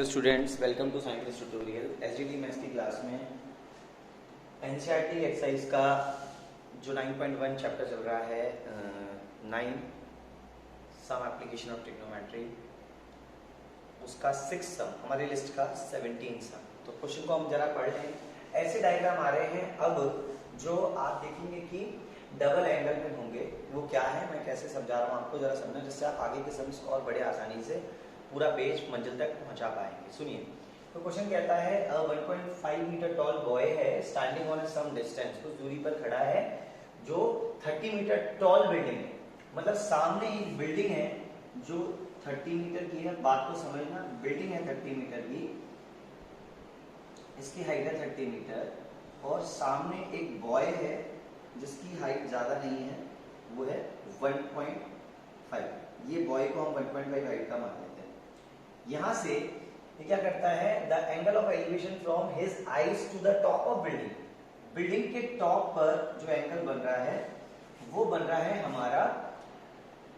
Hello students, welcome to science tutorial. SGT maths की class में NCERT exercise का जो 9.1 चैप्टर चल रहा है 9 सम एप्लीकेशन ऑफ ट्रिग्नोमेट्री, उसका 6 सम हमारी लिस्ट का 17 सम। तो क्वेश्चन को हम जरा पढ़ लें। ऐसे डायग्राम आ रहे हैं अब जो आप देखेंगे कि डबल एंगल में होंगे। वो क्या है, मैं कैसे समझा रहा हूँ आपको जरा समझना, जिससे आप आगे के सम्स को और बड़े आसानी से पूरा पेज मंजिल तक पहुंचा पाएंगे। सुनिए, तो क्वेश्चन कहता है 1.5 मीटर टॉल बॉय है स्टैंडिंग ऑन सम डिस्टेंस, कुछ दूरी पर खड़ा है जो 30 मीटर टॉल बिल्डिंग है। मतलब सामने एक बिल्डिंग है जो 30 मीटर की है। बात को समझना, बिल्डिंग है 30 मीटर की, इसकी हाइट है 30 मीटर और सामने एक बॉय है जिसकी हाइट ज्यादा नहीं है, वो है 1.5। ये बॉय को हम 1.5 हाइट का मान लेते हैं। यहां से ये क्या करता है, the angle of elevation from his eyes to the top of building. Building के टॉप पर जो एंगल बन रहा है वो बन रहा है हमारा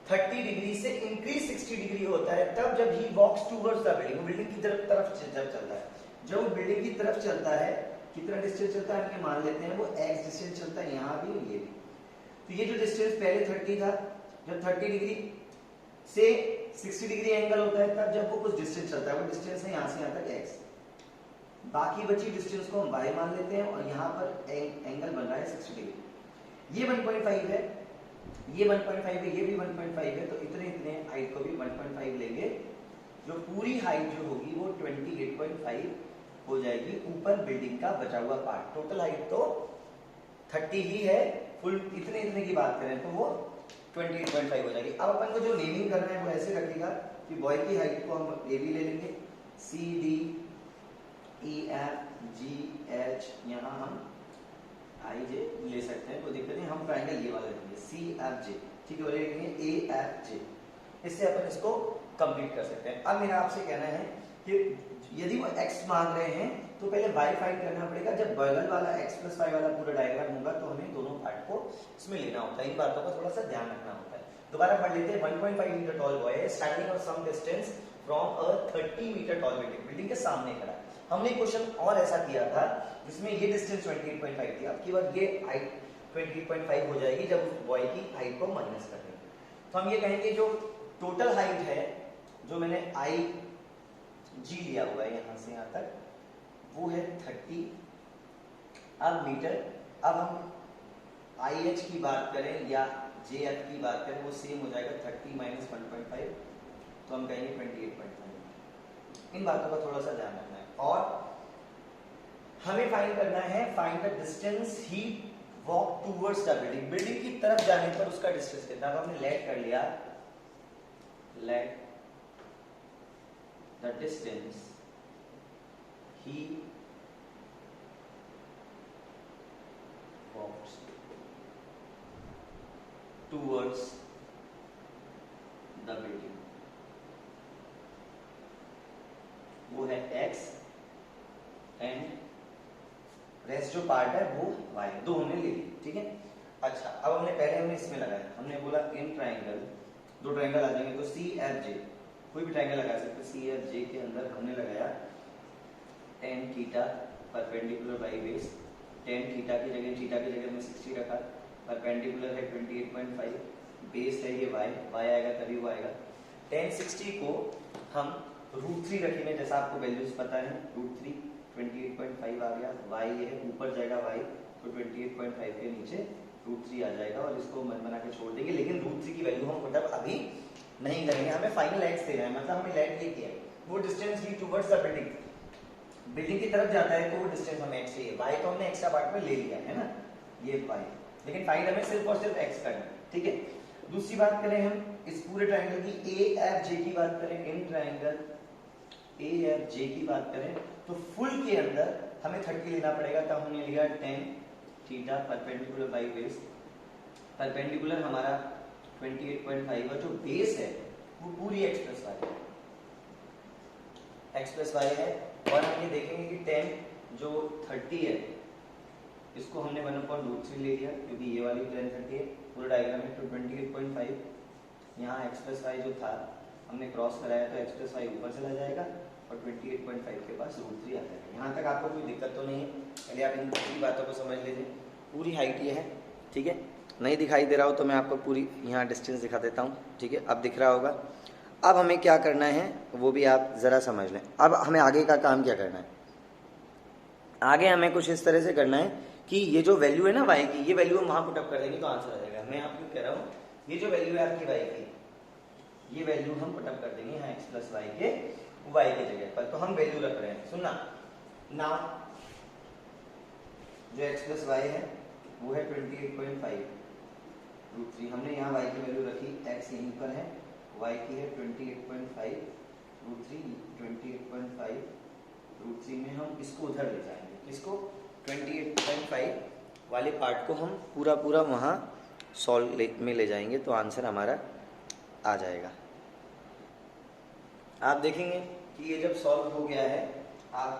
30 डिग्री से इंक्रीज 60 डिग्री होता है तब जब ही walks towards the building. Building की तरफ जब चलता है, जब वो बिल्डिंग की तरफ चलता है, कितना डिस्टेंस चलता है मान लेते हैं वो x डिस्टेंस चलता है, यहाँ भी और ये भी। तो ये जो डिस्टेंस पहले 30 था, जब 30 डिग्री से 60 डिग्री एंगल होता है तब जब वो कुछ डिस्टेंस चलता है, वो डिस्टेंस है यहाँ से यहाँ तक x। बाकी बची डिस्टेंस को हम y मान लेते हैं और यहाँ पर एंगल बन रहा है 60 डिग्री। ये 1.5 है, ये 1.5 है, ये भी 1.5 है, तो इतने इतने हाइट को भी 1.5 लेंगे। जो पूरी हाइट जो होगी वो 28.5 हो जाएगी। ऊपर बिल्डिंग का बचा हुआ पार्ट, टोटल हाइट तो 30 ही है, फुल इतने इतने की बात करें तो वो 28.5 हो जाएगी। अब अपन को जो नेमिंग करना है वो ऐसे रखेगा कि बॉय की हाइट को हम ए बी ले लेंगे, C D E F G H, यहाँ हम आई जे ले सकते हैं, कोई दिक्कत नहीं। हम ट्राइंगल ये वाला लेंगे सी एफ जे, ठीक है, और लेंगे ए एफ जे। इससे अपन इसको कंप्लीट कर सकते हैं। अब मेरा आपसे कहना है कि यदि वो x मांग रहे हैं तो पहले y फाइंड करना पड़ेगा। जब बगल वाला x + y वाला पूरा डायग्राम होगा तो हमें दोनों पार्ट को इसमें लेना होता है। इन बातों का थोड़ा सा ध्यान रखना होता है। दोबारा पढ़ लेते हैं। 1.5 मीटर टॉल बॉय है standing on some distance from a 30 metre tall building. Building के सामने खड़ा है। हमने क्वेश्चन और ऐसा किया था जिसमें ये डिस्टेंस 28.5 थी, अब की बार ये हाइट 28.5 हो जाएगी जब उस बॉय की हाइट को माइनस कर देंगे। तो हम ये कहेंगे जो टोटल हाइट है जो मैंने आई जी लिया हुआ है यहाँ से यहाँ तक, वो है 30 अब मीटर। अब हम आई एच की बात करें या जे एफ की बात करें, वो सेम हो जाएगा 30 - 1.5, तो हम कहेंगे 28.5। इन बातों का थोड़ा सा ध्यान रखना है। और हमें फाइंड करना है, find the distance he walk towards the building. Building की तरफ जाने पर उसका डिस्टेंस कितना। अब हमने लेट कर लिया, late the distance he walks towards the building, वो है x एंड रेस्ट जो पार्ट है वो y। दो हमने ले ली, ठीक है। अच्छा, अब हमने इसमें लगाया, हमने बोला इन ट्राइंगल, दो ट्राइंगल आ जाएंगे तो सी एफ जे, कोई भी ट्रायंगल लगा सकते हैं। सी एफ जे के अंदर हमने लगाया tan theta perpendicular by base. tan theta की जगह में 60 रखा, परपेंडिकुलर है 28.5, बेस है ये y आएगा तभी वो आएगा। tan 60 को हम √3 रखेंगे, जैसा आपको वैल्यूज पता है, √3 28.5 आ गया। y ये है, ऊपर जाएगा y, तो 28.5 के नीचे √3 आ जाएगा और इसको मन बना के छोड़ देंगे। लेकिन √3 की वैल्यू हम मतलब अभी नहीं करेंगे, हमें फाइनल एक्स देना है, मतलब हमें लेट ये किया है वो distance he towards the building, building की तरफ जाता है तो वो डिस्टेंस हमें एक्स चाहिए। y तो हमने एक्स्ट्रा पार्ट में ले लिया है ना, ये y, लेकिन फाइंड हमें सिर्फ और सिर्फ x करना है, ठीक है। दूसरी बात करें हम इस पूरे ट्रायंगल की ए एफ जे की बात करें, इन ट्रायंगल ए एफ जे की बात करें तो फुल के अंदर हमें 30 लेना पड़ेगा। तब हमने लिया tan theta perpendicular by base. Perpendicular हमारा 28.5 का जो बेस है वो पूरी x + y है। और हम ये देखेंगे कि tan जो 30 है इसको हमने 1/√3 ले लिया क्योंकि ये वाली tan 30 है, पूरा डायग्राम है, तो 28.5 यहाँ x + y जो था हमने क्रॉस कराया तो x + y ऊपर चला जाएगा और 28.5 के पास √3 आता है। यहाँ तक आपको कोई दिक्कत तो नहीं है? पहले आप इन पूरी बातों को समझ लीजिए। पूरी हाइट ये है, ठीक है। नहीं दिखाई दे रहा हो तो मैं आपको पूरी यहाँ डिस्टेंस दिखा देता हूँ, ठीक है। अब दिख रहा होगा। अब हमें क्या करना है वो भी आप ज़रा समझ लें। अब हमें आगे का काम क्या करना है? आगे हमें कुछ इस तरह से करना है कि ये जो वैल्यू है ना y की, ये वैल्यू हम वहाँ पुटअप कर देंगे तो आंसर आ जाएगा। मैं आपको कह रहा हूँ ये जो वैल्यू है आपकी y की, ये वैल्यू हम पुटअप कर देंगे यहाँ x + y के y की जगह पर। तो हम वैल्यू रख रहे हैं, सुनना ना, जो x + y है वो है 28.5 √3। हमने यहाँ y की वैल्यू रखी, x यहीं पर है, y की है 28.5 √3। 28.5 √3 में हम इसको उधर ले जाएंगे, इसको 28.5 वाले पार्ट को हम पूरा पूरा वहाँ सॉल्व में ले जाएंगे तो आंसर हमारा आ जाएगा। आप देखेंगे कि ये जब सॉल्व हो गया है, आप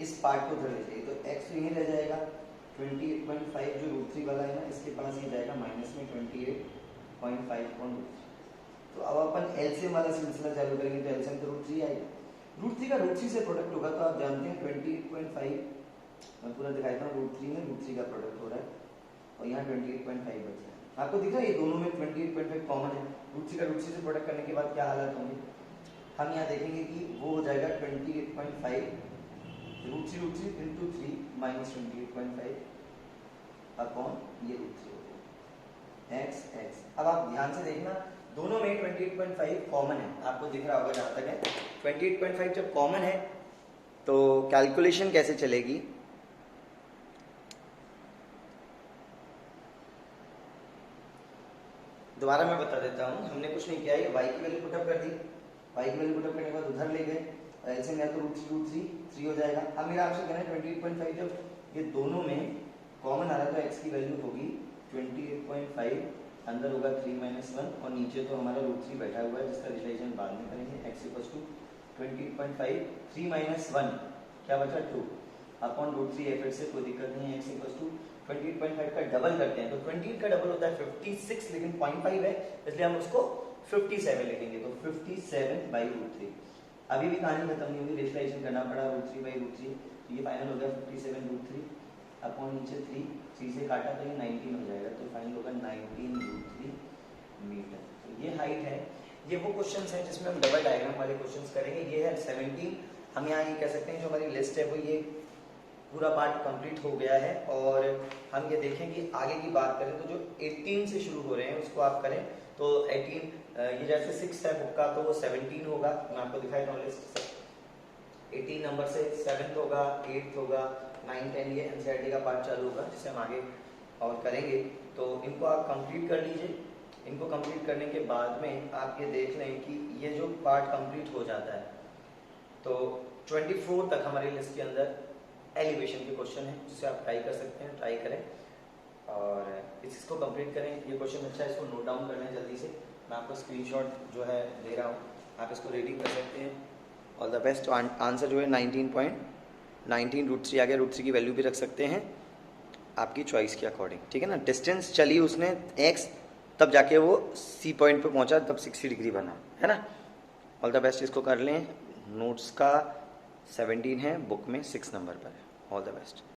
इस पार्ट को उधर ले जाइए तो x यहीं रह जाएगा, 28.5 जो √3 वाला है ना, इसके पास ही जाएगा माइनस में 28.5 तो अब अपन एलसीएम वाला सिलसिला चालू करेंगे तो एलसीएम तो √3 आएगा। √3 का √3 से प्रोडक्ट होगा तो आप जानते हैं 28.5, मैं पूरा दिखाता हूँ, √3 में √3 का प्रोडक्ट हो रहा है और यहाँ 28.5 बचा है। आपको दिख रहा है ये दोनों में 28.5 कॉमन है। √3 का √3 से प्रोडक्ट करने के बाद क्या हालत होंगे? हम यहाँ देखेंगे कि वो हो जाएगा 28.5 √3 into 3 minus 28.5 अपॉन ये √3 हो गया x। अब आप ध्यान से देखना, दोनों में 28.5 कॉमन है, आपको दिख रहा होगा जहाँ तक है। 28.5 जब कॉमन है तो कैलकुलेशन कैसे चलेगी? दोबारा मैं बता देता हूँ, हमने कुछ नहीं किया, ये y की वैल्यू पुटअप कर दी, y की वैल्यू पुटअप करने के बाद उधर ले गए, एलसीएम या तो √3 हो जाएगा। अब मेरा आपसे कहना है 28.5 जब ये दोनों में कॉमन आ रहा है तो x की वैल्यू होगी 28.5, अंदर होगा 3 - 1 और नीचे तो हमारा √3 बैठा हुआ है जिसका रिलेशन बाद में करेंगे। x = 28.5 3 - 1 क्या बचा 2 अपॉन √3 f से कोई दिक्कत नहीं है। x = 28.5 का डबल करते हैं तो 28 का डबल होता है 56, लेकिन 0.5 है इसलिए हम उसको 57 लिखेंगे तो 57/√3। अभी भी कहानी खत्म नहीं होगी, रेशनलाइजेशन करना पड़ा √3/√3 तो ये फाइनल हो गया 57√3 अपॉन नीचे 3 से काटा तो ये 19 हो जाएगा तो फाइनल होगा 19√3 मीटर। तो ये हाइट है। ये वो क्वेश्चंस हैं जिसमें हम डबल डायग्राम वाले क्वेश्चंस करेंगे। ये है 17। हम यहाँ ये कह सकते हैं जो हमारी लिस्ट है वो ये पूरा पार्ट कंप्लीट हो गया है और हम ये देखें कि आगे की बात करें तो जो 18 से शुरू हो रहे हैं उसको आप करें तो 18 ये जैसे 6 है बुक का तो वो 17 होगा। मैं आपको दिखाई दूँ लिस्ट, 18 नंबर से 7th होगा, 8th होगा, 9, 10 ये एनसीईआरटी का पार्ट चालू होगा जिसे हम आगे और करेंगे। तो इनको आप कंप्लीट कर लीजिए। इनको कंप्लीट करने के बाद में आप ये देख लें कि ये जो पार्ट कंप्लीट हो जाता है तो 24 तक हमारी लिस्ट के अंदर एलिवेशन के क्वेश्चन है जिसे आप ट्राई कर सकते हैं, ट्राई करें और इसको कंप्लीट करें। ये क्वेश्चन अच्छा है, इसको नोट डाउन कर लें जल्दी से। मैं आपको स्क्रीनशॉट जो है दे रहा हूँ, आप इसको रेडी कर सकते हैं। All the best. आंसर जो है 19.19 √3 आ गया। √3 की वैल्यू भी रख सकते हैं आपकी चॉइस के अकॉर्डिंग, ठीक है ना। डिस्टेंस चली उसने x, तब जाके वो सी पॉइंट पे पहुंचा, तब 60 डिग्री बना, है ना। All the best. इसको कर लें। नोट्स का 17 है, बुक में 6 नंबर पर है। All the best.